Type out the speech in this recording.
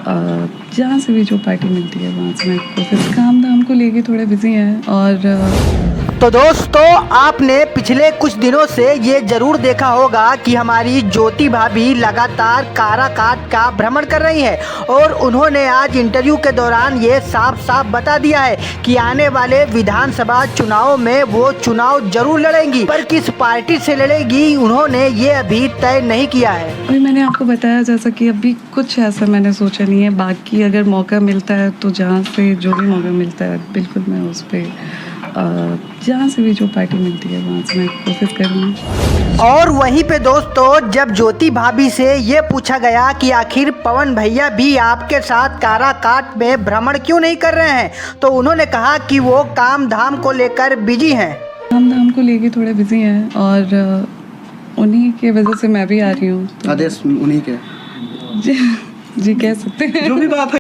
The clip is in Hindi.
जहाँ से भी जो पार्टी मिलती है वहाँ से मैं कोशिश काम धाम को लेके थोड़े बिजी हैं। और तो दोस्तों, आपने पिछले कुछ दिनों से ये जरूर देखा होगा कि हमारी ज्योति भाभी लगातार काराकाट का भ्रमण कर रही हैं और उन्होंने आज इंटरव्यू के दौरान ये साफ साफ बता दिया है कि आने वाले विधानसभा चुनाव में वो चुनाव जरूर लड़ेंगी, पर किस पार्टी से लड़ेगी उन्होंने ये अभी तय नहीं किया है। अभी मैंने आपको बताया जैसा कि अभी कुछ ऐसा मैंने सोचा नहीं है। बाकी अगर मौका मिलता है तो जहाँ से जो भी मौका मिलता है बिल्कुल मैं उस पर जहाँ से भी जो पार्टी मिलती है वहाँ से मैं कोशिश करूँगी। और वहीं पे दोस्तों, जब ज्योति भाभी से ये पूछा गया कि आखिर पवन भैया भी आपके साथ काराकाट में भ्रमण क्यों नहीं कर रहे हैं, तो उन्होंने कहा कि वो काम धाम को लेकर बिजी हैं। काम धाम को लेके थोड़े बिजी हैं और उन्हीं के वजह से मैं भी आ रही हूँ। आदेश उन्हीं के जी कह सकते हैं। जो भी बात है।